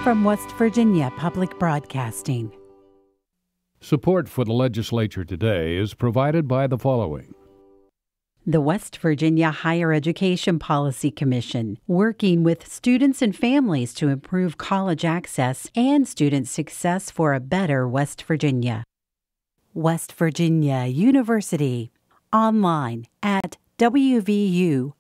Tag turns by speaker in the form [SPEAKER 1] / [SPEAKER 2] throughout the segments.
[SPEAKER 1] from West Virginia Public Broadcasting.
[SPEAKER 2] Support for the Legislature Today is provided by the following.
[SPEAKER 1] The West Virginia Higher Education Policy Commission, working with students and families to improve college access and student success for a better West Virginia. West Virginia University, online at wvu.edu.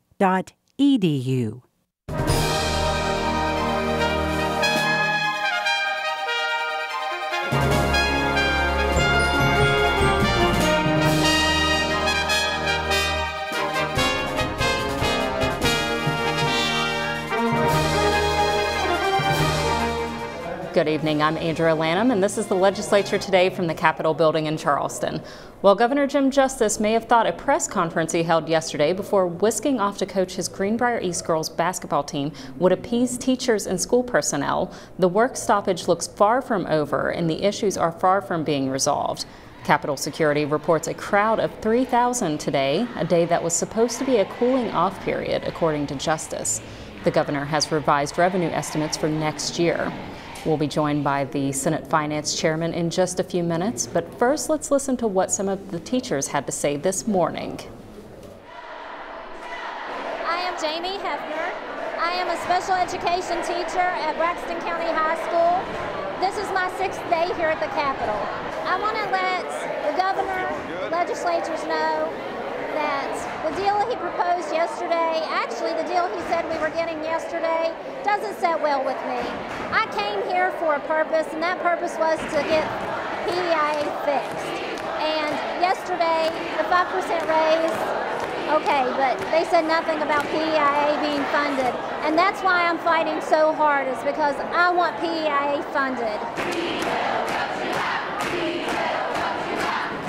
[SPEAKER 3] Good evening, I'm Andrea Lanham, and this is the Legislature Today from the Capitol building in Charleston. Well, Governor Jim Justice may have thought a press conference he held yesterday before whisking off to coach his Greenbrier East girls basketball team would appease teachers and school personnel. The work stoppage looks far from over, and the issues are far from being resolved. Capitol Security reports a crowd of 3,000 today, a day that was supposed to be a cooling off period, according to Justice. The governor has revised revenue estimates for next year. We'll be joined by the Senate Finance Chairman in just a few minutes, but first let's listen to what some of the teachers had to say this morning.
[SPEAKER 4] I am Jamie Hefner. I am a special education teacher at Braxton County High School. This is my 6th day here at the Capitol. I want to let the governor, legislators know that the deal he proposed yesterday, actually the deal he said we were getting yesterday, doesn't sit well with me. I came here for a purpose, and that purpose was to get PEIA fixed. And yesterday, the 5% raise, okay, but they said nothing about PEIA being funded. And that's why I'm fighting so hard, is because I want PEIA funded.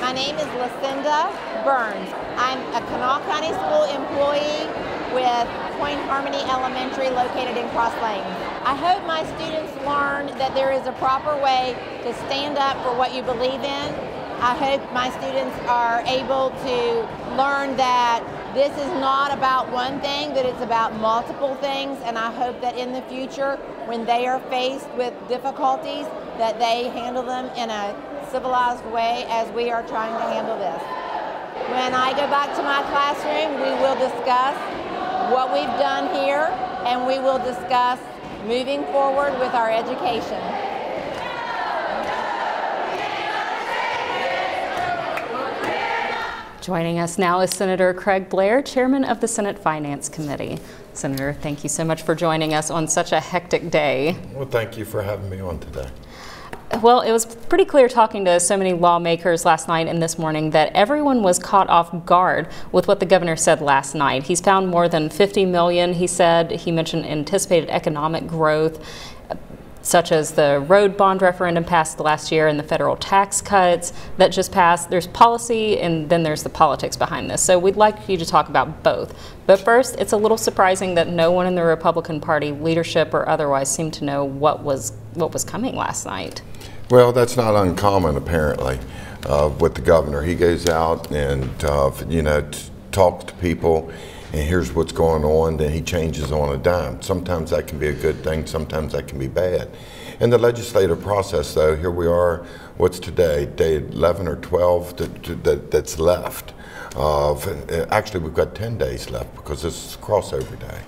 [SPEAKER 5] My name is Lucinda Burns. I'm a Kanawha County School employee with Point Harmony Elementary located in Cross Lanes. I hope my students learn that there is a proper way to stand up for what you believe in. I hope my students are able to learn that this is not about one thing, but it's about multiple things, and I hope that in the future, when they are faced with difficulties, that they handle them in a civilized way as we are trying to handle this. When I go back to my classroom, we will discuss what we've done here, and we will discuss moving forward with our education.
[SPEAKER 3] Joining us now is Senator Craig Blair, Chairman of the Senate Finance Committee. Senator, thank you so much for joining us on such a hectic day.
[SPEAKER 6] Well, thank you for having me on today.
[SPEAKER 3] Well, it was pretty clear talking to so many lawmakers last night and this morning that everyone was caught off guard with what the governor said last night. He's found more than $50 million, he said. He mentioned anticipated economic growth, such as the road bond referendum passed last year and the federal tax cuts that just passed. There's policy and then there's the politics behind this. So we'd like you to talk about both. But first, it's a little surprising that no one in the Republican Party, leadership or otherwise, seemed to know what was coming last night.
[SPEAKER 6] Well, that's not uncommon, apparently, with the governor. He goes out and, talks to people, and here's what's going on, then he changes on a dime. Sometimes that can be a good thing, sometimes that can be bad. In the legislative process, though, here we are, what's today, day 11 or 12 that's left. Actually, we've got 10 days left because this is crossover day.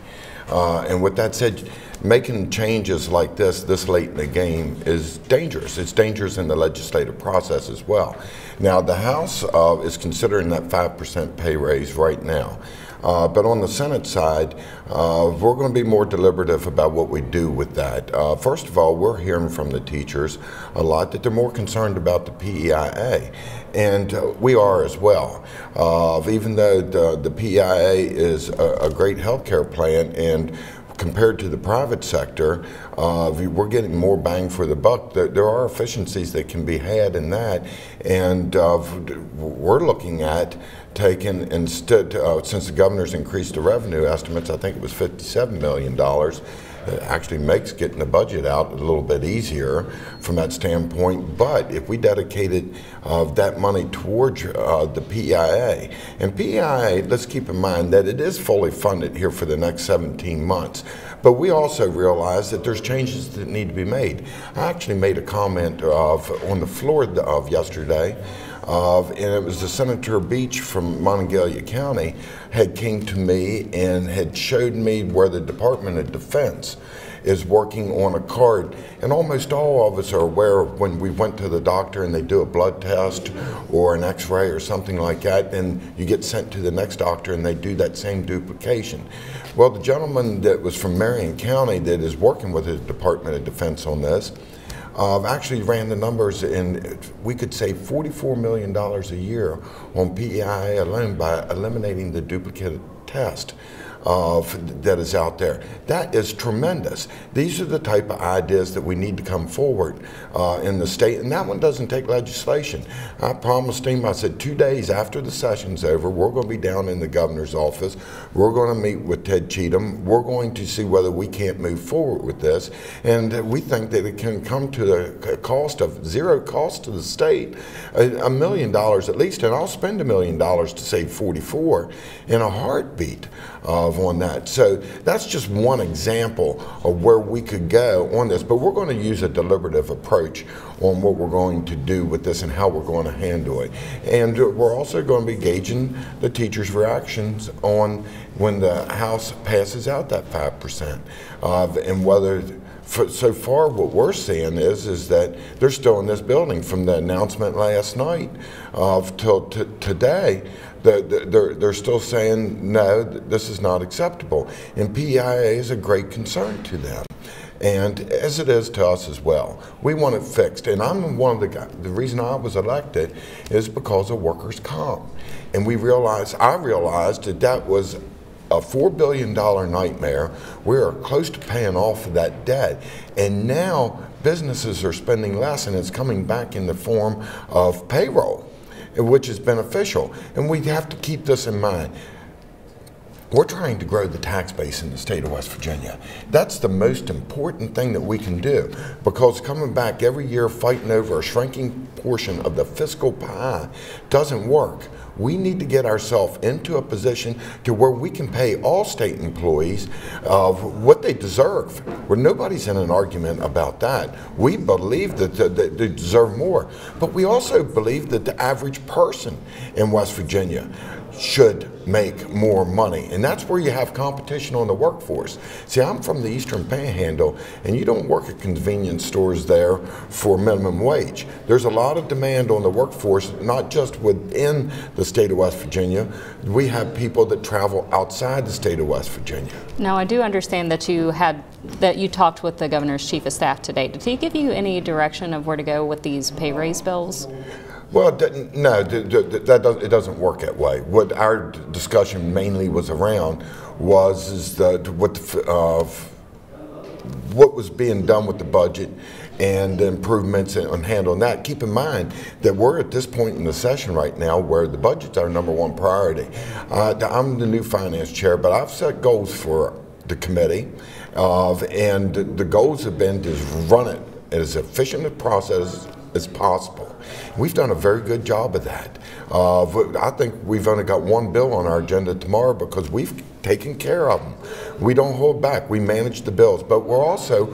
[SPEAKER 6] And with that said, making changes like this late in the game is dangerous. It's dangerous in the legislative process as well. Now, the House is considering that 5% pay raise right now. But on the Senate side, we're going to be more deliberative about what we do with that. First of all, we're hearing from the teachers a lot that they're more concerned about the PEIA, and we are as well. Even though the PEIA is a great health care plan, and compared to the private sector, we're getting more bang for the buck. There are efficiencies that can be had in that, and we're looking at taken instead, since the governor's increased the revenue estimates, I think it was $57 million. It actually makes getting the budget out a little bit easier from that standpoint. But if we dedicated that money towards the PEIA, and PEIA, let's keep in mind that it is fully funded here for the next 17 months. But we also realize that there's changes that need to be made. I actually made a comment on the floor of yesterday, and it was the Senator Beach from Monongalia County had came to me and had showed me where the Department of Defense is working on a card, and almost all of us are aware of when we went to the doctor and they do a blood test or an x-ray or something like that, then you get sent to the next doctor and they do that same duplication. Well, the gentleman that was from Marion County that is working with the Department of Defense on this actually ran the numbers, and we could save $44 million a year on PEIA alone by eliminating the duplicate test that is out there. That is tremendous. These are the type of ideas that we need to come forward in the state, and that one doesn't take legislation. I promised him, I said 2 days after the session's over, we're going to be down in the governor's office. We're going to meet with Ted Cheatham. We're going to see whether we can't move forward with this, and we think that it can come to the cost of zero cost to the state, $1 million at least, and I'll spend $1 million to save 44 in a heartbeat on that. So that's just one example of where we could go on this, but we're going to use a deliberative approach on what we're going to do with this and how we're going to handle it. And we're also going to be gauging the teachers' reactions on when the House passes out that 5%, and whether so far what we're seeing is that they're still in this building from the announcement last night till today. They're still saying, no, this is not acceptable. And PEIA is a great concern to them, and as it is to us as well. We want it fixed, and I'm one of the guys. The reason I was elected is because of workers' comp. And I realized that was a $4 billion nightmare. We are close to paying off of that debt. And now businesses are spending less, and it's coming back in the form of payroll, which is beneficial. And we have to keep this in mind. We're trying to grow the tax base in the state of West Virginia. That's the most important thing that we can do, because coming back every year fighting over a shrinking portion of the fiscal pie doesn't work. We need to get ourselves into a position to where we can pay all state employees what they deserve, where nobody's in an argument about that. We believe that they deserve more, but we also believe that the average person in West Virginia should make more money, and that's where you have competition on the workforce. See, I'm from the Eastern Panhandle, and you don't work at convenience stores there for minimum wage. There's a lot of demand on the workforce, not just within the state of West Virginia. We have people that travel outside the state of West Virginia.
[SPEAKER 3] Now, I do understand that you talked with the governor's chief of staff today. Did he give you any direction of where to go with these pay raise bills?
[SPEAKER 6] Well, no, it doesn't work that way. What our discussion mainly was around was what was being done with the budget and the improvements on handling that. Keep in mind that we're at this point in the session right now where the budget's our #1 priority. I'm the new finance chair, but I've set goals for the committee, and the goals have been to run it as efficient a process as possible. We've done a very good job of that. I think we've only got one bill on our agenda tomorrow because we've taken care of them. We don't hold back. We manage the bills, but we're also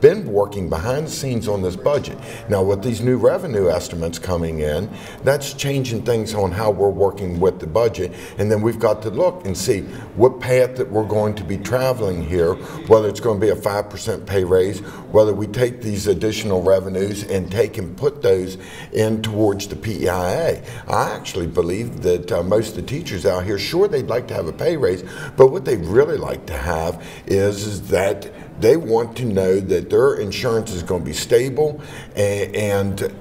[SPEAKER 6] been working behind the scenes on this budget. Now, with these new revenue estimates coming in, that's changing things on how we're working with the budget, and then we've got to look and see what path that we're going to be traveling here, whether it's going to be a 5% pay raise, whether we take these additional revenues and put those in towards the PEIA. I actually believe that most of the teachers out here, sure, they'd like to have a pay raise, but what they'd really like to have is that they want to know that their insurance is going to be stable and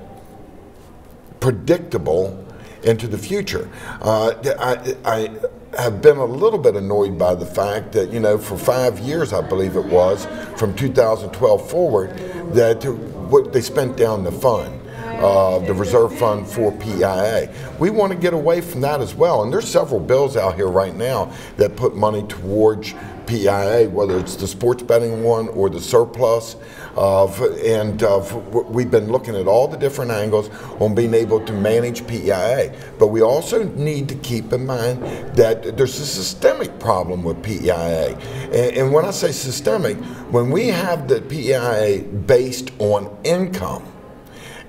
[SPEAKER 6] predictable into the future. I have been a little bit annoyed by the fact that, for 5 years, I believe it was, from 2012 forward, that they spent down the fund. the reserve fund for PIA. We want to get away from that as well, and there's several bills out here right now that put money towards PIA, whether it's the sports betting one or the surplus. We've been looking at all the different angles on being able to manage PIA. But we also need to keep in mind that there's a systemic problem with PIA. And when I say systemic, when we have the PIA based on income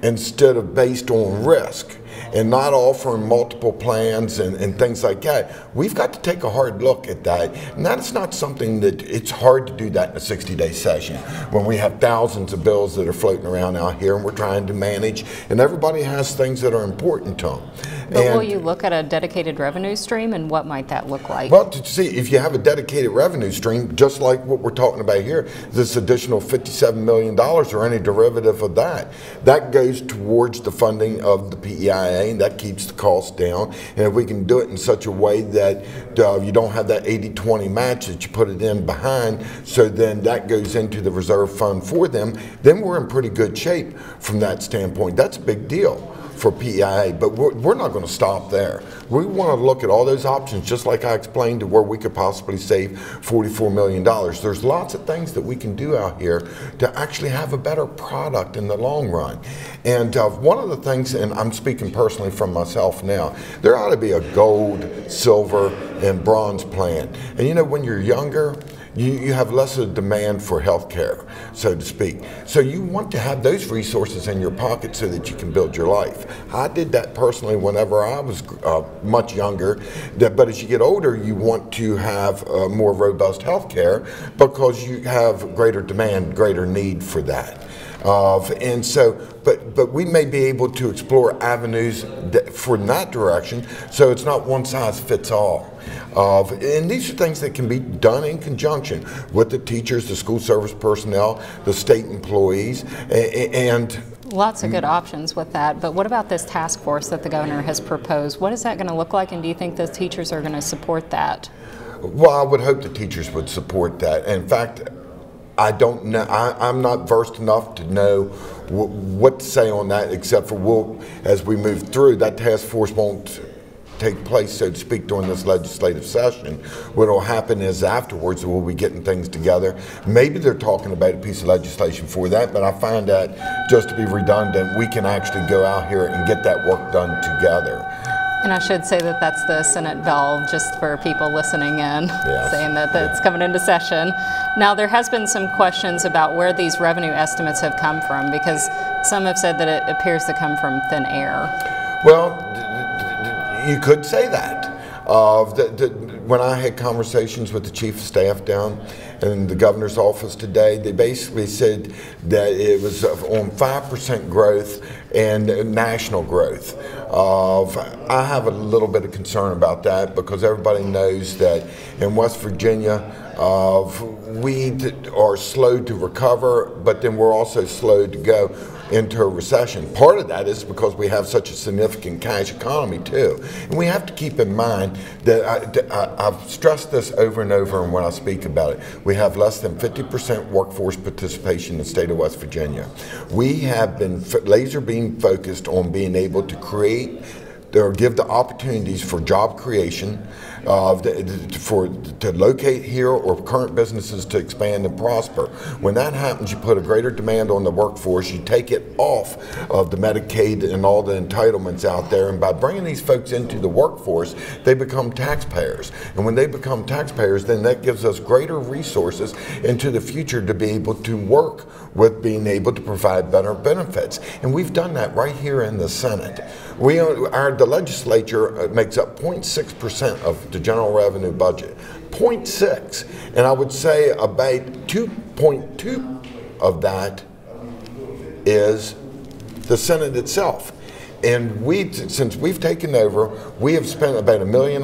[SPEAKER 6] instead of based on risk, and not offering multiple plans and things like that, we've got to take a hard look at that. And that's not something that, it's hard to do that in a 60-day session when we have thousands of bills that are floating around out here and we're trying to manage, and everybody has things that are important to them.
[SPEAKER 3] But will you look at a dedicated revenue stream, and what might that look like?
[SPEAKER 6] Well, to see if you have a dedicated revenue stream, just like what we're talking about here, this additional $57 million or any derivative of that, that goes towards the funding of the PEIA, and that keeps the cost down. And if we can do it in such a way that you don't have that 80-20 match, that you put it in behind, so then that goes into the reserve fund for them, then we're in pretty good shape from that standpoint. That's a big deal for PEIA, but we're not going to stop there. We want to look at all those options, just like I explained, to where we could possibly save $44 million. There's lots of things that we can do out here to actually have a better product in the long run. And one of the things, and I'm speaking personally from myself now, there ought to be a gold, silver, and bronze plan. And you know, when you're younger, you have less of a demand for health care, so to speak. So you want to have those resources in your pocket so that you can build your life. I did that personally whenever I was much younger, but as you get older, you want to have more robust health care because you have greater demand, greater need for that. And so, but we may be able to explore avenues for that direction, so it's not one size fits all. And these are things that can be done in conjunction with the teachers, the school service personnel, the state employees, and
[SPEAKER 3] lots of good options with that. But what about this task force that the governor has proposed? What is that going to look like, and do you think the teachers are going to support that?
[SPEAKER 6] Well, I would hope the teachers would support that. In fact, I don't know. I'm not versed enough to know what to say on that, except for as we move through, that task force won't take place, so to speak, during this legislative session. What will happen is afterwards we'll be getting things together. Maybe they're talking about a piece of legislation for that, but I find that just to be redundant, we can actually go out here and get that work done together.
[SPEAKER 3] And I should say that that's the Senate bill, just for people listening in, yes, saying that it's coming into session. Now, there has been some questions about where these revenue estimates have come from, because some have said that it appears to come from thin air.
[SPEAKER 6] Well, you could say that. When I had conversations with the chief of staff down in the governor's office today, they basically said that it was on 5% growth and national growth. I have a little bit of concern about that, because everybody knows that in West Virginia, we are slow to recover, but then we're also slow to go into a recession. Part of that is because we have such a significant cash economy too. And we have to keep in mind that I've stressed this over and over and when I speak about it. We have less than 50% workforce participation in the state of West Virginia. We have been laser beam focused on being able to create or give the opportunities for job creation, to locate here, or current businesses to expand and prosper. When that happens, you put a greater demand on the workforce, you take it off of the Medicaid and all the entitlements out there, and by bringing these folks into the workforce, they become taxpayers. And when they become taxpayers, then that gives us greater resources into the future to be able to work with being able to provide better benefits. And we've done that right here in the Senate. The legislature makes up 0.6% of the general revenue budget. 0.6. And I would say about 2.2 of that is the Senate itself. And since we've taken over, we have spent about $1.5 million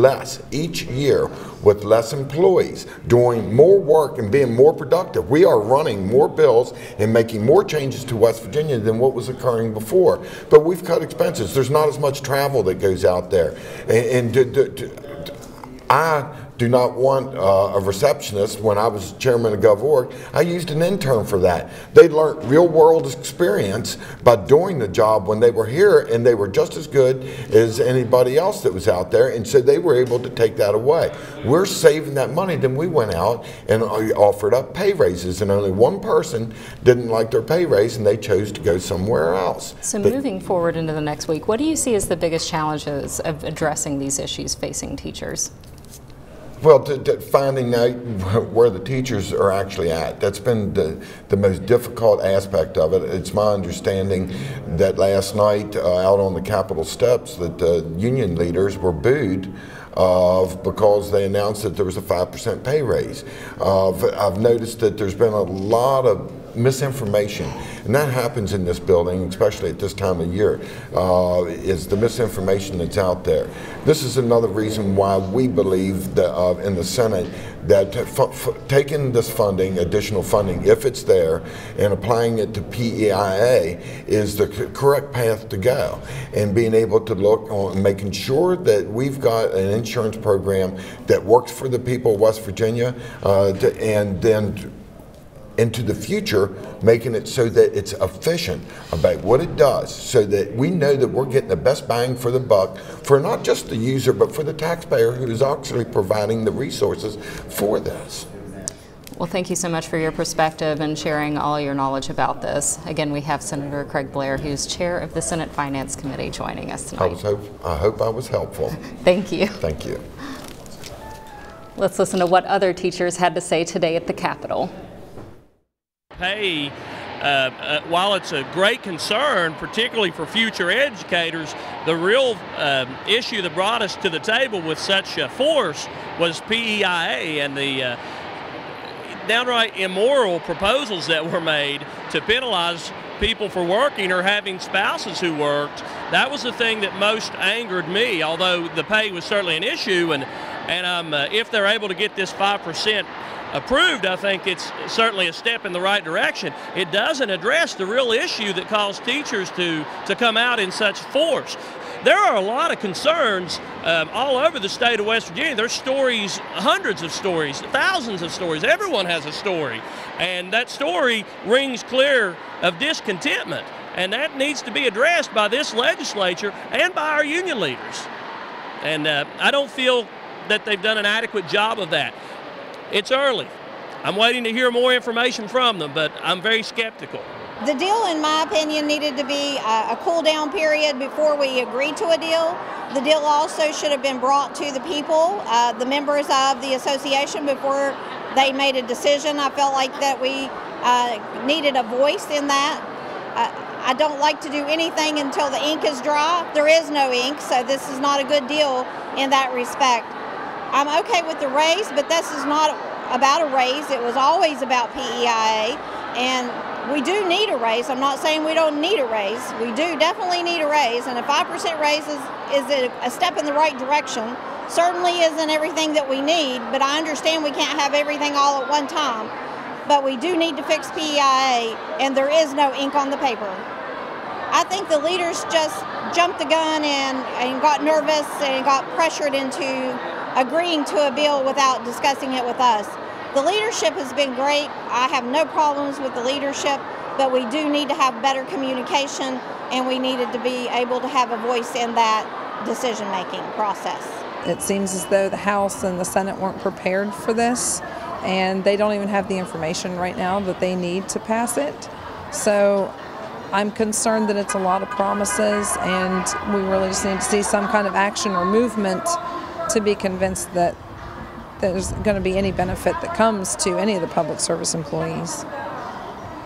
[SPEAKER 6] less each year with less employees, doing more work and being more productive. We are running more bills and making more changes to West Virginia than what was occurring before. But we've cut expenses. There's not as much travel that goes out there. And I do not want a receptionist. When I was chairman of GovOrg, I used an intern for that. They learned real world experience by doing the job when they were here, and they were just as good as anybody else that was out there, and so they were able to take that away. We're saving that money. Then we went out and offered up pay raises, and only one person didn't like their pay raise, and they chose to go somewhere else.
[SPEAKER 3] So moving forward into the next week, what do you see as the biggest challenges of addressing these issues facing teachers?
[SPEAKER 6] Well, finding out where the teachers are actually at. That's been the most difficult aspect of it. It's my understanding that last night out on the Capitol steps that the union leaders were booed because they announced that there was a 5% pay raise. I've noticed that there's been a lot of misinformation, and that happens in this building, especially at this time of year, is the misinformation that's out there. This is another reason why we believe that in the Senate that taking this funding, additional funding, if it's there, and applying it to PEIA is the correct path to go, and being able to look on making sure that we've got an insurance program that works for the people of West Virginia, and then into the future, making it so that it's efficient about what it does, so that we know that we're getting the best bang for the buck for not just the user, but for the taxpayer who is actually providing the resources for this.
[SPEAKER 3] Well, thank you so much for your perspective and sharing all your knowledge about this. Again, we have Senator Craig Blair, who's chair of the Senate Finance Committee, joining us tonight.
[SPEAKER 6] I hope I was helpful.
[SPEAKER 3] Thank you.
[SPEAKER 6] Thank you.
[SPEAKER 3] Let's listen to what other teachers had to say today at the Capitol.
[SPEAKER 7] Pay, while it's a great concern, particularly for future educators, the real issue that brought us to the table with such force was PEIA and the downright immoral proposals that were made to penalize people for working or having spouses who worked. That was the thing that most angered me, although the pay was certainly an issue, and if they're able to get this 5% approved, I think it's certainly a step in the right direction. It doesn't address the real issue that caused teachers to come out in such force. There are a lot of concerns all over the state of West Virginia. There's stories, hundreds of stories, thousands of stories. Everyone has a story, and that story rings clear of discontentment, and that needs to be addressed by this legislature and by our union leaders. And I don't feel that they've done an adequate job of that. It's early. I'm waiting to hear more information from them, but I'm very skeptical.
[SPEAKER 5] The deal, in my opinion, needed to be a cool-down period before we agreed to a deal. The deal also should have been brought to the people, the members of the association, before they made a decision. I felt like that we needed a voice in that. I don't like to do anything until the ink is dry. There is no ink, so this is not a good deal in that respect. I'm okay with the raise, but this is not about a raise. It was always about PEIA, and we do need a raise. I'm not saying we don't need a raise. We do definitely need a raise, and a 5% raise is a step in the right direction. Certainly isn't everything that we need, but I understand we can't have everything all at one time. But we do need to fix PEIA, and there is no ink on the paper. I think the leaders just jumped the gun and got nervous and got pressured into agreeing to a bill without discussing it with us. The leadership has been great. I have no problems with the leadership, but we do need to have better communication, and we needed to be able to have a voice in that decision-making process.
[SPEAKER 8] It seems as though the House and the Senate weren't prepared for this, and they don't even have the information right now that they need to pass it. So I'm concerned that it's a lot of promises, and we really just need to see some kind of action or movement to be convinced that there's going to be any benefit that comes to any of the public service employees.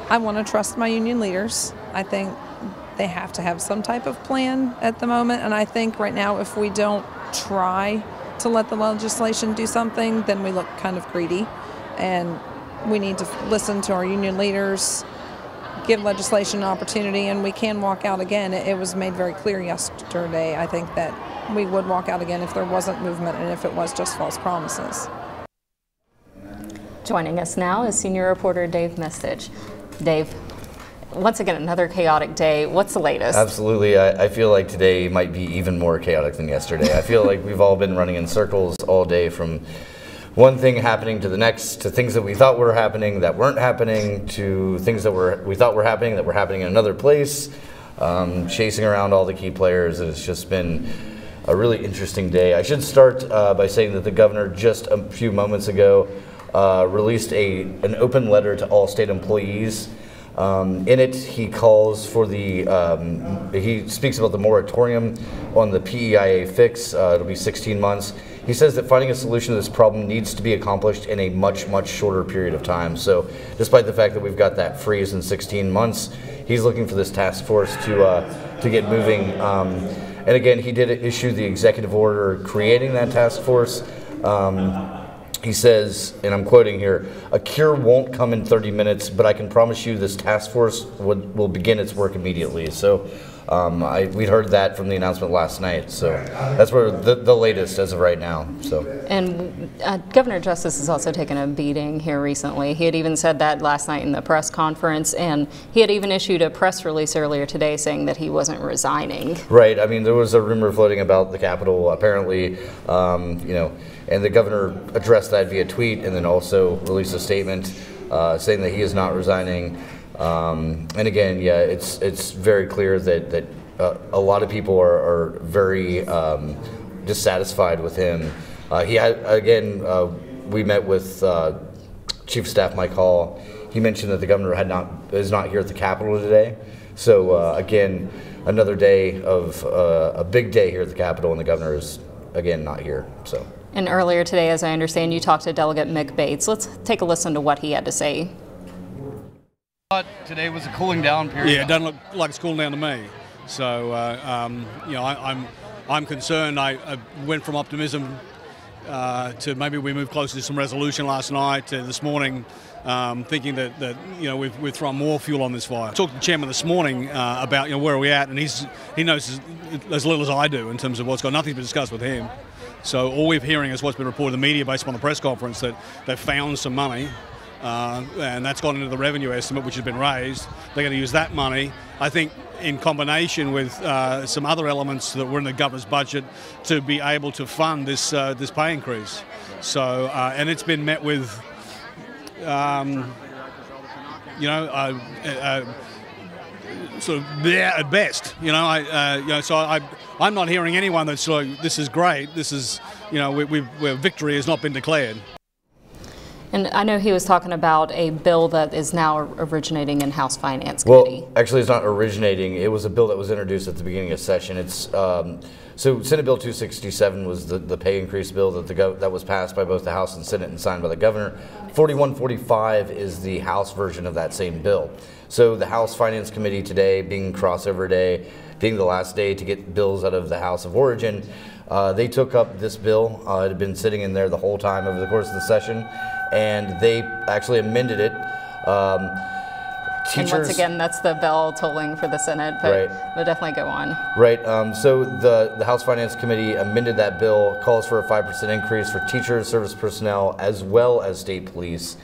[SPEAKER 8] I want to trust my union leaders. I think they have to have some type of plan at the moment, and I think right now if we don't try to let the legislation do something, then we look kind of greedy, and we need to listen to our union leaders, give legislation an opportunity, and we can walk out again. It was made very clear yesterday, I think, that we would walk out again if there wasn't movement and if it was just false promises.
[SPEAKER 3] Joining us now is senior reporter Dave Mistich. Dave, once again, another chaotic day. What's the latest?
[SPEAKER 9] Absolutely. I feel like today might be even more chaotic than yesterday. I feel like we've all been running in circles all day from one thing happening to the next, to things that we thought were happening that weren't happening, to things that we thought were happening that were happening in another place, chasing around all the key players. It's just been a really interesting day. I should start by saying that the governor just a few moments ago released an open letter to all state employees. In it, he calls for he speaks about the moratorium on the PEIA fix. It'll be 16 months. He says that finding a solution to this problem needs to be accomplished in a much, much shorter period of time. So despite the fact that we've got that freeze in 16 months, he's looking for this task force to get moving. And again, he did issue the executive order creating that task force. He says, and I'm quoting here, "A cure won't come in 30 minutes, but I can promise you this task force will begin its work immediately." So we'd heard that from the announcement last night. So that's where the latest as of right now. So.
[SPEAKER 3] And Governor Justice has also taken a beating here recently. He had even said that last night in the press conference, and he had even issued a press release earlier today saying that he wasn't resigning.
[SPEAKER 9] Right. I mean, there was a rumor floating about the Capitol, apparently, and the governor addressed that via tweet and then also released a statement saying that he is not resigning. And again, yeah, it's very clear that a lot of people are very dissatisfied with him. We met with Chief of Staff Mike Hall. He mentioned that the governor is not here at the Capitol today. So again, another day of a big day here at the Capitol, and the governor is again not here. So.
[SPEAKER 3] And earlier today, as I understand, you talked to Delegate Mick Bates. Let's take a listen to what he had to say.
[SPEAKER 10] Today was a cooling down period.
[SPEAKER 11] Yeah, it doesn't look like it's cooling down to me. So, I'm concerned. I went from optimism to maybe we moved closer to some resolution last night to this morning, thinking that we've thrown more fuel on this fire. I talked to the chairman this morning about where are we at, and he knows as little as I do in terms of what's got. Nothing's been discussed with him. So all we're hearing is what's been reported in the media based upon the press conference that they've found some money. And that's gone into the revenue estimate, which has been raised. They're going to use that money, I think, in combination with some other elements that were in the governor's budget to be able to fund this pay increase. So, and it's been met with, sort of bleh at best. So I'm not hearing anyone that's like, "This is great. This is, where victory has not been declared."
[SPEAKER 3] And I know he was talking about a bill that is now originating in House Finance Committee.
[SPEAKER 9] Well, actually, it's not originating. It was a bill that was introduced at the beginning of session. It's so Senate Bill 267 was the pay increase bill that was passed by both the House and Senate and signed by the governor. 4145 is the House version of that same bill. So the House Finance Committee today, being crossover day, being the last day to get bills out of the House of Origin, they took up this bill. It had been sitting in there the whole time over the course of the session, and they actually amended it.
[SPEAKER 3] And once again, that's the bell tolling for the Senate, but definitely go on.
[SPEAKER 9] Right. So the House Finance Committee amended that bill, calls for a 5% increase for teachers, service personnel, as well as state police.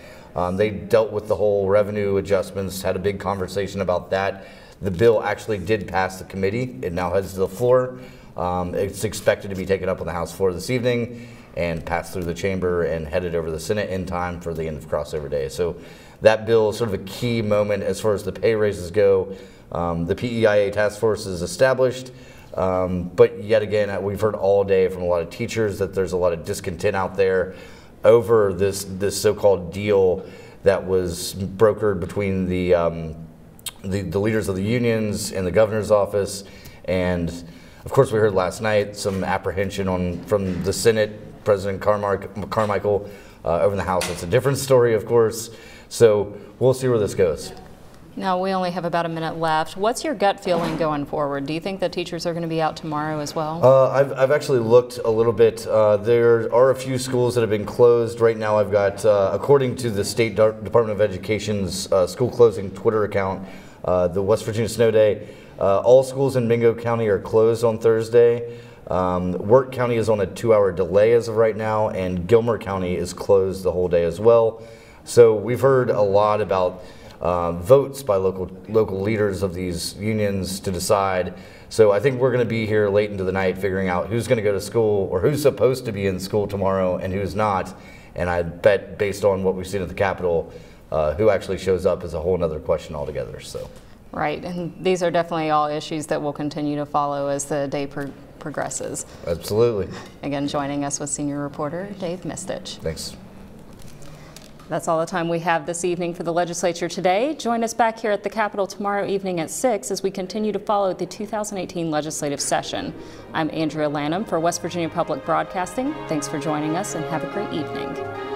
[SPEAKER 9] They dealt with the whole revenue adjustments, had a big conversation about that. The bill actually did pass the committee. It now heads to the floor. It's expected to be taken up on the House floor this evening and passed through the chamber and headed over to the Senate in time for the end of crossover day. So that bill is sort of a key moment as far as the pay raises go. The PEIA task force is established, but yet again, we've heard all day from a lot of teachers that there's a lot of discontent out there over this so-called deal that was brokered between the leaders of the unions and the governor's office. And of course, we heard last night some apprehension from the Senate, President Carmichael. Over in the House, it's a different story, of course. So we'll see where this goes.
[SPEAKER 3] Now, we only have about a minute left. What's your gut feeling going forward? Do you think that teachers are going to be out tomorrow as well?
[SPEAKER 9] I've actually looked a little bit. There are a few schools that have been closed. Right now I've got, according to the State Department of Education's school closing Twitter account, the West Virginia Snow Day, all schools in Mingo County are closed on Thursday. Wirt County is on a 2-hour delay as of right now, and Gilmer County is closed the whole day as well. So we've heard a lot about votes by local leaders of these unions to decide. So I think we're going to be here late into the night figuring out who's going to go to school or who's supposed to be in school tomorrow and who's not. And I bet based on what we've seen at the Capitol, who actually shows up is a whole other question altogether. So.
[SPEAKER 3] Right, and these are definitely all issues that we'll continue to follow as the day progresses.
[SPEAKER 9] Absolutely.
[SPEAKER 3] Again, joining us was senior reporter Dave Mistich.
[SPEAKER 9] Thanks.
[SPEAKER 3] That's all the time we have this evening for the Legislature Today. Join us back here at the Capitol tomorrow evening at 6 as we continue to follow the 2018 legislative session. I'm Andrea Lanham for West Virginia Public Broadcasting. Thanks for joining us and have a great evening.